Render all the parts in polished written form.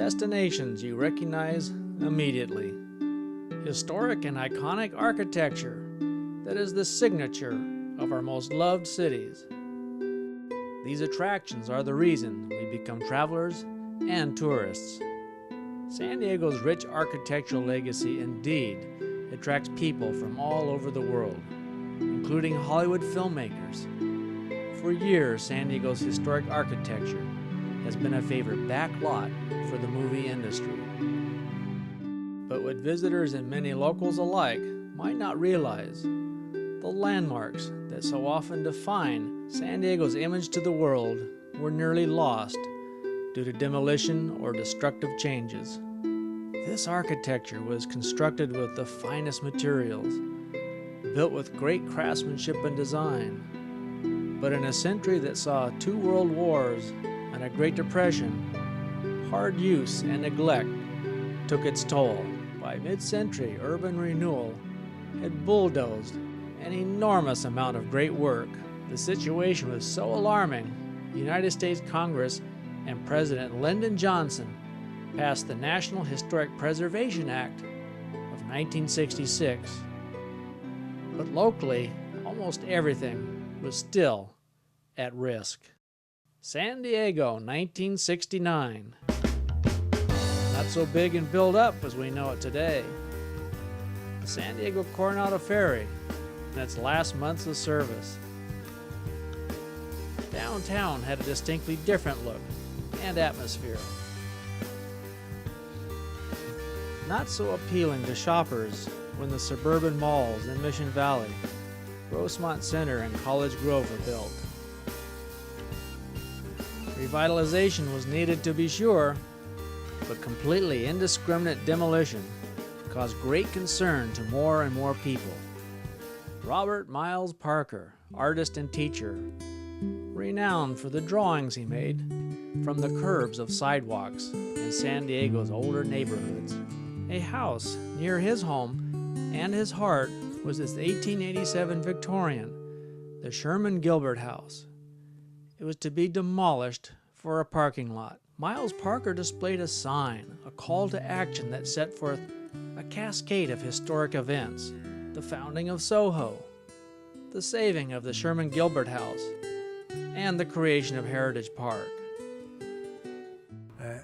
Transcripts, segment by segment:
destinations you recognize immediately. Historic and iconic architecture that is the signature of our most loved cities. These attractions are the reason we become travelers and tourists. San Diego's rich architectural legacy indeed attracts people from all over the world, including Hollywood filmmakers. For years, San Diego's historic architecture has been a favorite backlot for the movie industry. But what visitors and many locals alike might not realize, the landmarks that so often define San Diego's image to the world were nearly lost due to demolition or destructive changes. This architecture was constructed with the finest materials, built with great craftsmanship and design. But in a century that saw 2 world wars and a Great Depression, hard use and neglect took its toll. By mid-century, urban renewal had bulldozed an enormous amount of great work. The situation was so alarming, the United States Congress and President Lyndon Johnson passed the National Historic Preservation Act of 1966. But locally, almost everything was still at risk. San Diego, 1969. Not so big and built up as we know it today. The San Diego Coronado Ferry in its last months of service. Downtown had a distinctly different look and atmosphere. Not so appealing to shoppers when the suburban malls in Mission Valley, Grossmont Center, and College Grove were built. Revitalization was needed to be sure, but completely indiscriminate demolition caused great concern to more and more people. Robert Miles Parker, artist and teacher, renowned for the drawings he made from the curbs of sidewalks in San Diego's older neighborhoods. A house near his home and his heart was this 1887 Victorian, the Sherman Gilbert House. It was to be demolished for a parking lot. Miles Parker displayed a sign, a call to action that set forth a cascade of historic events: the founding of SOHO, the saving of the Sherman Gilbert House, and the creation of Heritage Park.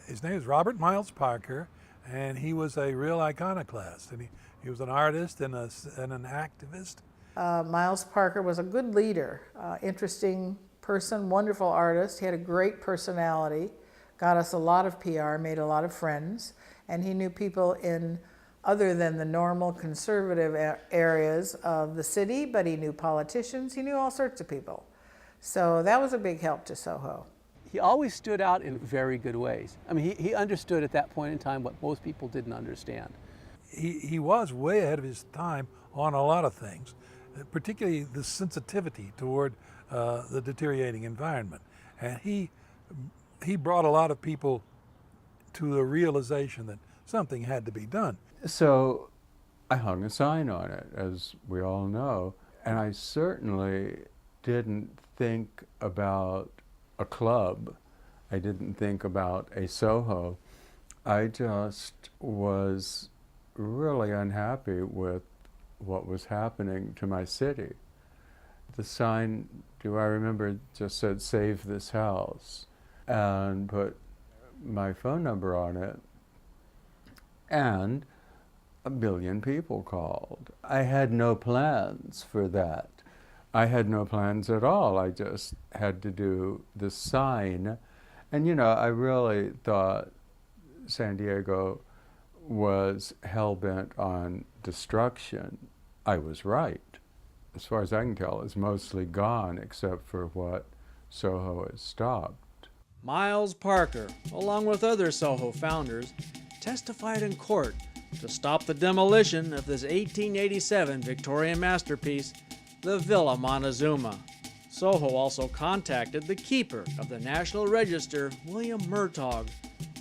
His name is Robert Miles Parker, and he was a real iconoclast. And he was an artist and an activist. Miles Parker was a good leader, interesting person, wonderful artist. He had a great personality, got us a lot of PR, made a lot of friends, and he knew people in other than the normal conservative areas of the city, but he knew politicians, he knew all sorts of people. So that was a big help to SOHO. He always stood out in very good ways. I mean, he understood at that point in time what most people didn't understand. He was way ahead of his time on a lot of things, particularly the sensitivity toward the deteriorating environment. And he brought a lot of people to the realization that something had to be done. So I hung a sign on it, as we all know, and I certainly didn't think about a club. I didn't think about a SOHO. I just was really unhappy with what was happening to my city. The sign, do I remember, just said, "Save this house," and put my phone number on it, and 1 billion people called. I had no plans for that. I had no plans at all. I just had to do the sign. And you know, I really thought San Diego was hell-bent on destruction. I was right. As far as I can tell, it's mostly gone except for what SOHO has stopped. Miles Parker, along with other SOHO founders, testified in court to stop the demolition of this 1887 Victorian masterpiece, the Villa Montezuma. SOHO also contacted the keeper of the National Register, William Murtaugh,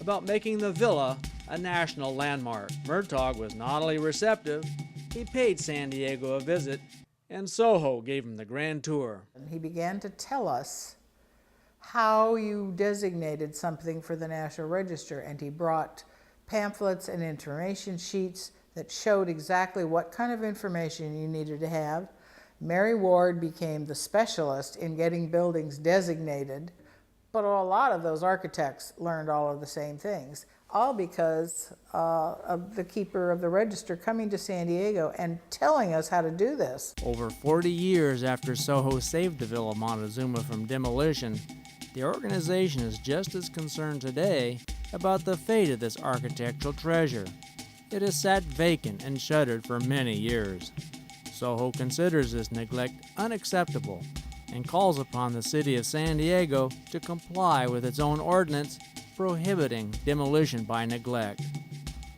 about making the villa a national landmark. Murtaugh was not only receptive, he paid San Diego a visit, and SOHO gave him the grand tour. He began to tell us how you designated something for the National Register, and he brought pamphlets and information sheets that showed exactly what kind of information you needed to have. Mary Ward became the specialist in getting buildings designated, but a lot of those architects learned all of the same things, all because of the keeper of the register coming to San Diego and telling us how to do this. Over 40 years after SOHO saved the Villa Montezuma from demolition, the organization is just as concerned today about the fate of this architectural treasure. It has sat vacant and shuttered for many years. SOHO considers this neglect unacceptable and calls upon the city of San Diego to comply with its own ordinance prohibiting demolition by neglect.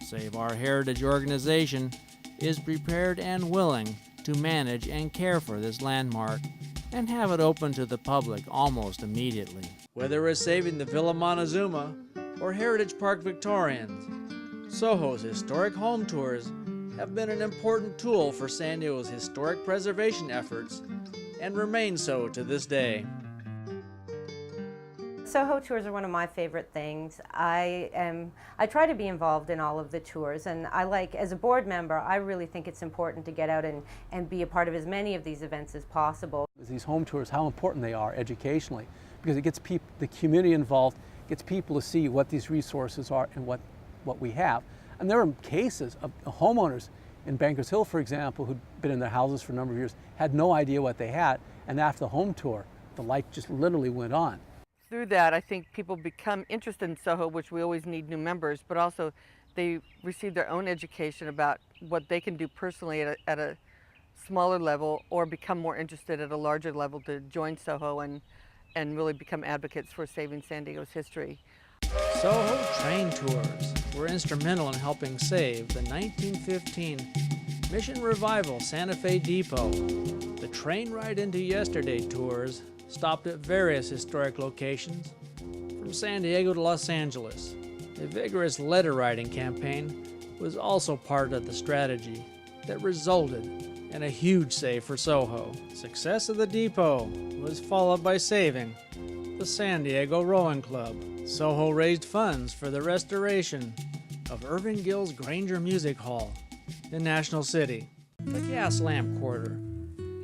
Save Our Heritage organization is prepared and willing to manage and care for this landmark and have it open to the public almost immediately. Whether it's saving the Villa Montezuma or Heritage Park Victorians, SOHO's historic home tours have been an important tool for San Diego's historic preservation efforts and remain so to this day. SOHO tours are one of my favorite things. I try to be involved in all of the tours, and as a board member, I really think it's important to get out and be a part of as many of these events as possible. These home tours, how important they are educationally, because it gets the community involved, gets people to see what these resources are and what we have. And there are cases of homeowners in Bankers Hill, for example, who'd been in their houses for a number of years, had no idea what they had, and after the home tour, the light just literally went on. Through that, I think people become interested in SOHO, which we always need new members, but also they receive their own education about what they can do personally at a smaller level, or become more interested at a larger level to join SOHO and really become advocates for saving San Diego's history. SOHO train tours were instrumental in helping save the 1915 Mission Revival Santa Fe Depot. The train ride into yesterday tours stopped at various historic locations from San Diego to Los Angeles. A vigorous letter writing campaign was also part of the strategy that resulted in a huge save for SOHO. Success of the depot was followed by saving the San Diego Rowing Club. SOHO raised funds for the restoration of Irving Gill's Granger Music Hall in National City, the Gas Lamp Quarter,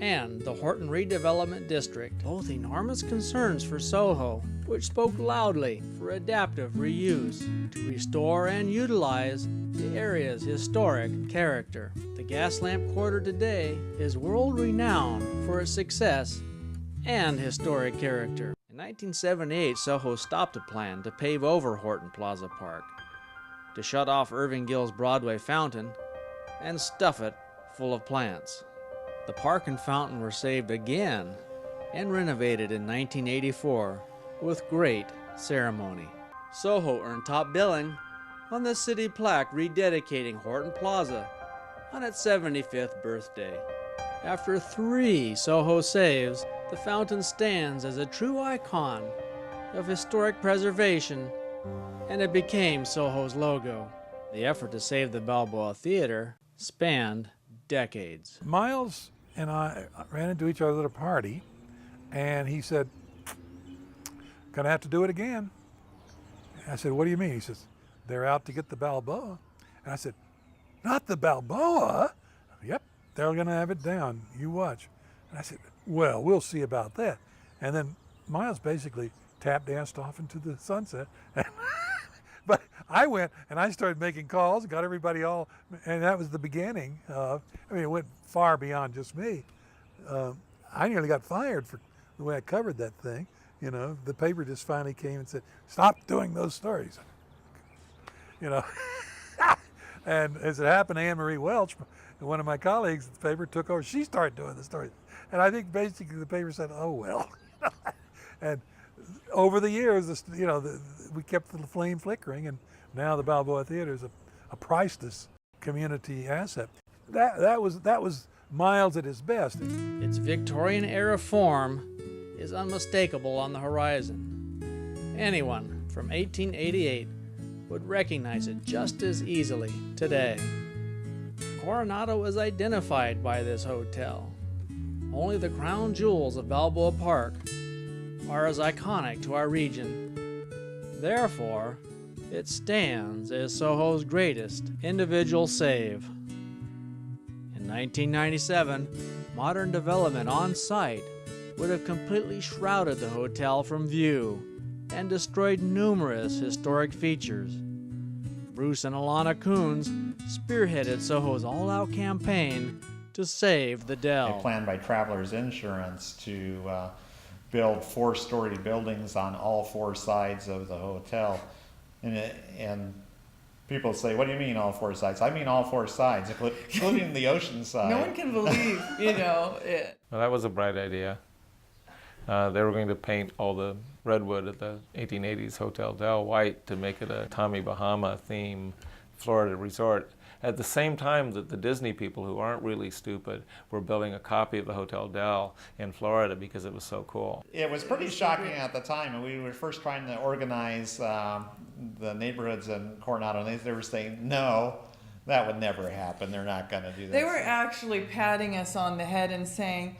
and the Horton Redevelopment District, both enormous concerns for SOHO, which spoke loudly for adaptive reuse to restore and utilize the area's historic character. The Gas Lamp Quarter today is world-renowned for its success and historic character. In 1978, SOHO stopped a plan to pave over Horton Plaza Park, to shut off Irving Gill's Broadway fountain, and stuff it full of plants. The park and fountain were saved again and renovated in 1984 with great ceremony. SOHO earned top billing on the city plaque rededicating Horton Plaza on its 75th birthday. After 3 SOHO saves, the fountain stands as a true icon of historic preservation, and it became SOHO's logo. The effort to save the Balboa Theater spanned decades. Miles and I ran into each other at a party, and he said, "Gonna have to do it again." I said, "What do you mean?" He says, "They're out to get the Balboa." And I said, "Not the Balboa?" "Yep, they're gonna have it down. You watch." And I said, "Well, we'll see about that." And then Miles basically tap danced off into the sunset. But I went and I started making calls, got everybody all, and that was the beginning of, it went far beyond just me. I nearly got fired for the way I covered that thing. The paper just finally came and said, "Stop doing those stories." And as it happened, Anne Marie Welch, one of my colleagues at the paper, took over. She started doing the stories. And I think basically the paper said, "Oh, well." And over the years, we kept the flame flickering, and now the Balboa Theater is a priceless community asset. That was Miles at his best. Its Victorian-era form is unmistakable on the horizon. Anyone from 1888 would recognize it just as easily today. Coronado is identified by this hotel. Only the crown jewels of Balboa Park are as iconic to our region. Therefore, it stands as Soho's greatest individual save. In 1997, modern development on site would have completely shrouded the hotel from view and destroyed numerous historic features. Bruce and Alana Coons spearheaded Soho's all-out campaign to save the Dell. Planned by Travelers Insurance to build 4-story buildings on all 4 sides of the hotel. And people say, what do you mean all 4 sides? I mean all 4 sides, including the ocean side. No one can believe, it. Well, that was a bright idea. They were going to paint all the redwood at the 1880s Hotel Del white to make it a Tommy Bahama theme Florida resort. At the same time that the Disney people, who aren't really stupid, were building a copy of the Hotel Del in Florida because it was so cool. It was pretty shocking at the time, and we were first trying to organize the neighborhoods in Coronado, and they were saying, no, that would never happen. They're not going to do that. They were actually patting us on the head and saying,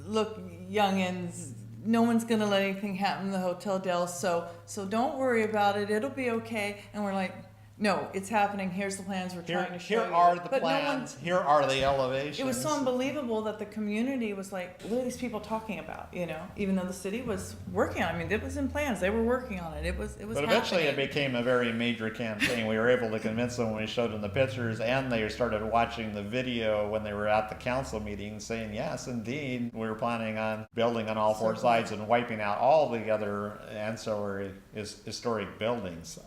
look, youngins, no one's going to let anything happen in the Hotel Del, so don't worry about it. It'll be okay. And we're like, no, it's happening. Here's the plans we're trying to show you. Here are the plans. Here are the elevations. It was so unbelievable that the community was like, what are these people talking about? Even though the city was working on it. I mean, it was in plans. They were working on it. It was But eventually it became a very major campaign. We were able to convince them when we showed them the pictures, and they started watching the video when they were at the council meeting saying, yes, indeed, we were planning on building on all 4 sides and wiping out all the other ancillary historic buildings.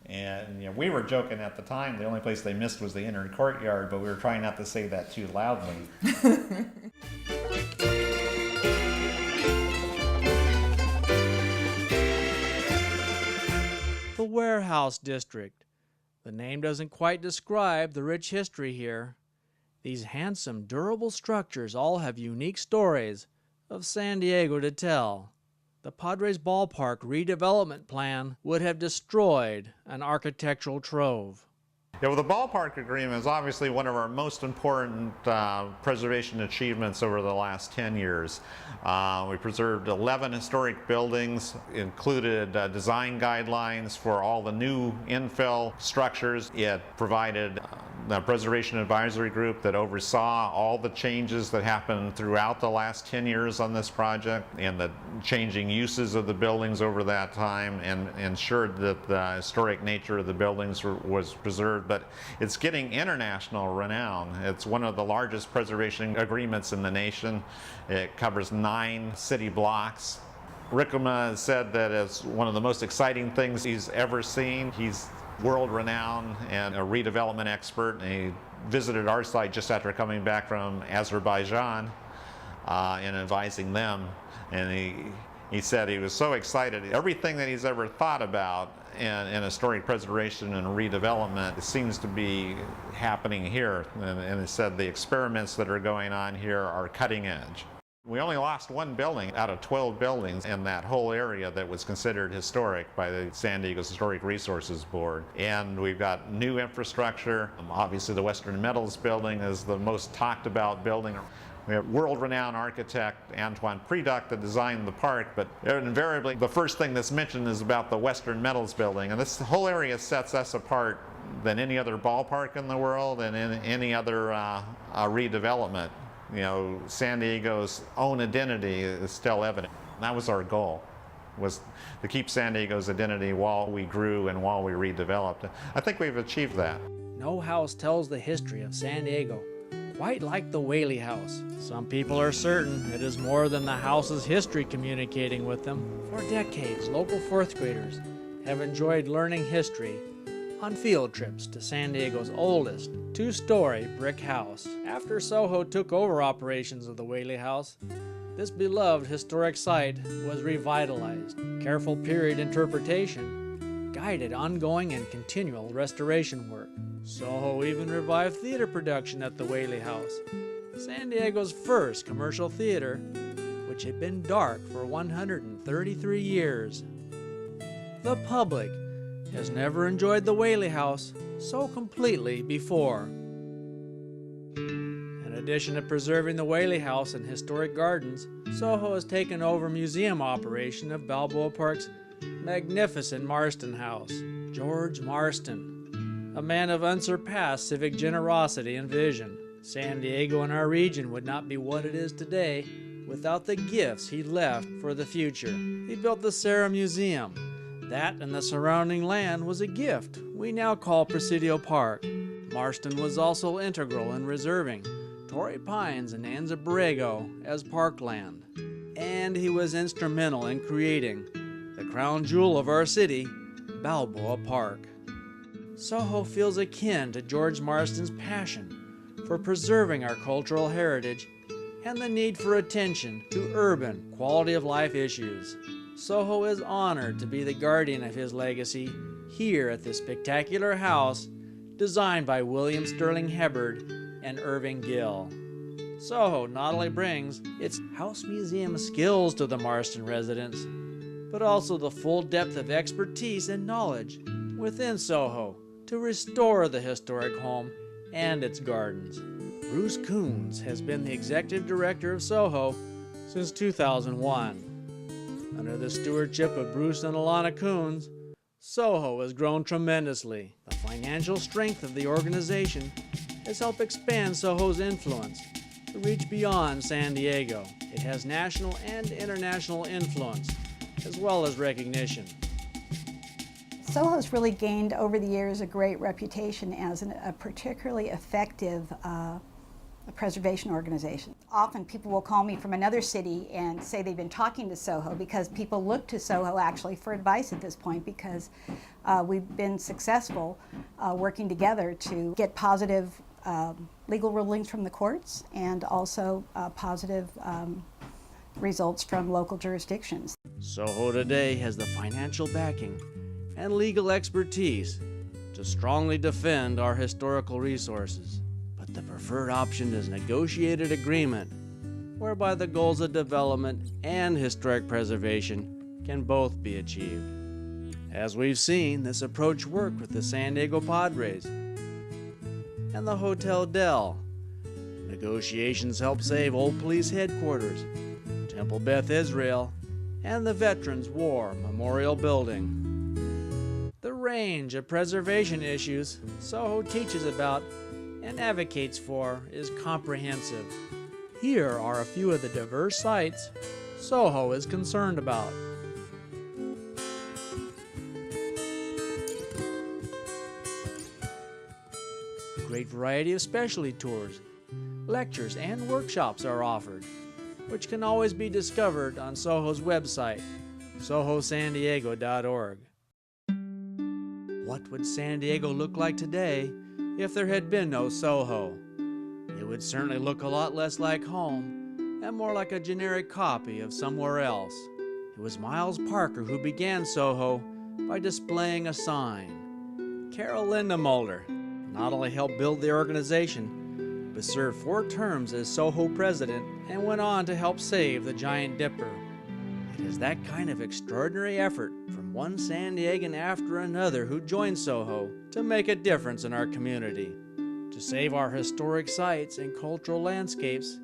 And we were joking at the time, the only place they missed was the inner courtyard, but we were trying not to say that too loudly. The Warehouse District. The name doesn't quite describe the rich history here. These handsome, durable structures all have unique stories of San Diego to tell. The Padres Ballpark redevelopment plan would have destroyed an architectural trove. Yeah, well, the ballpark agreement is obviously one of our most important preservation achievements over the last 10 years. We preserved 11 historic buildings, included design guidelines for all the new infill structures. It provided the Preservation Advisory Group that oversaw all the changes that happened throughout the last 10 years on this project and the changing uses of the buildings over that time, and ensured that the historic nature of the buildings was preserved. But it's getting international renown. It's one of the largest preservation agreements in the nation. It covers 9 city blocks. Rickema said that it's one of the most exciting things he's ever seen. He's world-renowned and a redevelopment expert, and he visited our site just after coming back from Azerbaijan and advising them. And he said he was so excited. Everything that he's ever thought about in historic preservation and redevelopment seems to be happening here. And he said the experiments that are going on here are cutting edge. We only lost 1 building out of 12 buildings in that whole area that was considered historic by the San Diego Historic Resources Board. And we've got new infrastructure. Obviously the Western Metals building is the most talked about building. We have world-renowned architect Antoine Preduc that designed the park, but invariably the first thing that's mentioned is about the Western Metals building. And this whole area sets us apart than any other ballpark in the world and in any other redevelopment. San Diego's own identity is still evident. And that was our goal, was to keep San Diego's identity while we grew and while we redeveloped. I think we've achieved that. No house tells the history of San Diego quite like the Whaley House. Some people are certain it is more than the house's history communicating with them. For decades, local 4th graders have enjoyed learning history on field trips to San Diego's oldest 2-story brick house. After SOHO took over operations of the Whaley House, this beloved historic site was revitalized. Careful period interpretation guided ongoing and continual restoration work. SOHO even revived theater production at the Whaley House, San Diego's first commercial theater, which had been dark for 133 years. The public has never enjoyed the Whaley House so completely before. And In addition to preserving the Whaley House and historic gardens, SOHO has taken over museum operation of Balboa Park's magnificent Marston House. George Marston, a man of unsurpassed civic generosity and vision. San Diego and our region would not be what it is today without the gifts he left for the future. He built the Serra Museum. That and the surrounding land was a gift we now call Presidio Park. Marston was also integral in reserving Torrey Pines and Anza Borrego as parkland. And he was instrumental in creating the crown jewel of our city, Balboa Park. SOHO feels akin to George Marston's passion for preserving our cultural heritage and the need for attention to urban quality of life issues. SOHO is honored to be the guardian of his legacy here at this spectacular house designed by William Sterling Hubbard and Irving Gill. SOHO not only brings its house museum skills to the Marston residents, but also the full depth of expertise and knowledge within SOHO to restore the historic home and its gardens. Bruce Coons has been the executive director of SOHO since 2001. Under the stewardship of Bruce and Alana Coons, SOHO has grown tremendously. The financial strength of the organization has helped expand SOHO's influence to reach beyond San Diego. It has national and international influence, as well as recognition. SOHO's really gained over the years a great reputation as a particularly effective preservation organization. Often people will call me from another city and say they've been talking to SOHO because people look to SOHO actually for advice at this point because we've been successful working together to get positive legal rulings from the courts and also positive results from local jurisdictions. SOHO today has the financial backing and legal expertise to strongly defend our historical resources. But the preferred option is negotiated agreement, whereby the goals of development and historic preservation can both be achieved. As we've seen, this approach worked with the San Diego Padres and the Hotel Del. Negotiations helped save Old Police Headquarters, Temple Beth Israel, and the Veterans War Memorial Building. The range of preservation issues SOHO teaches about and advocates for is comprehensive. Here are a few of the diverse sites SOHO is concerned about. A great variety of specialty tours, lectures, and workshops are offered, which can always be discovered on SOHO's website, sohosandiego.org. What would San Diego look like today if there had been no SOHO? It would certainly look a lot less like home and more like a generic copy of somewhere else. It was Miles Parker who began SOHO by displaying a sign. Carol Lindemulder not only helped build the organization, but served 4 terms as SOHO president and went on to help save the Giant Dipper. It is that kind of extraordinary effort from one San Diegan after another who joined SOHO to make a difference in our community, to save our historic sites and cultural landscapes,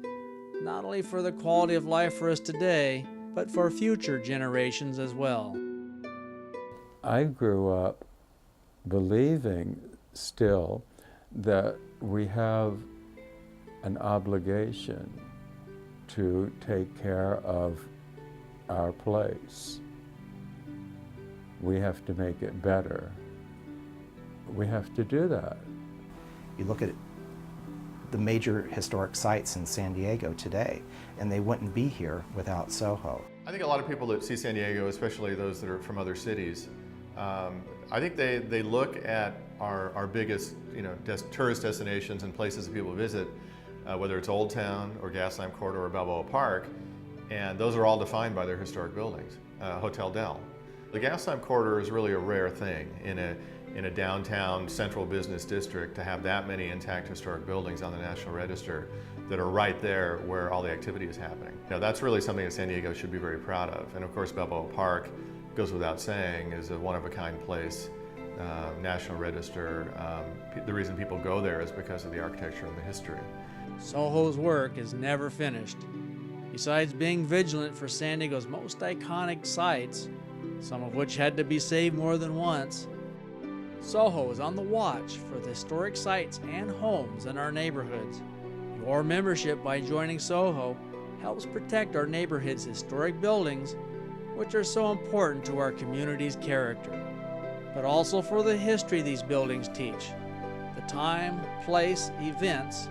not only for the quality of life for us today, but for future generations as well. I grew up believing still that we have an obligation to take care of our place. We have to make it better. We have to do that. You look at the major historic sites in San Diego today, and they wouldn't be here without SOHO. I think a lot of people that see San Diego, especially those that are from other cities, I think they look at our biggest tourist destinations and places that people visit, whether it's Old Town or Gaslamp Corridor or Balboa Park, and those are all defined by their historic buildings. Hotel Del. The Gaslamp Corridor is really a rare thing in a downtown central business district to have that many intact historic buildings on the National Register that are right there where all the activity is happening. That's really something that San Diego should be very proud of. And of course Balboa Park, goes without saying, is a one-of-a-kind place, National Register. The reason people go there is because of the architecture and the history. SOHO's work is never finished. Besides being vigilant for San Diego's most iconic sites, some of which had to be saved more than once, SOHO is on the watch for the historic sites and homes in our neighborhoods. Your membership by joining SOHO helps protect our neighborhood's historic buildings, which are so important to our community's character, but also for the history these buildings teach, the time, place, events,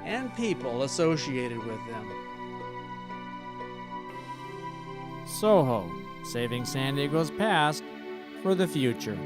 and people associated with them. SOHO, saving San Diego's past for the future.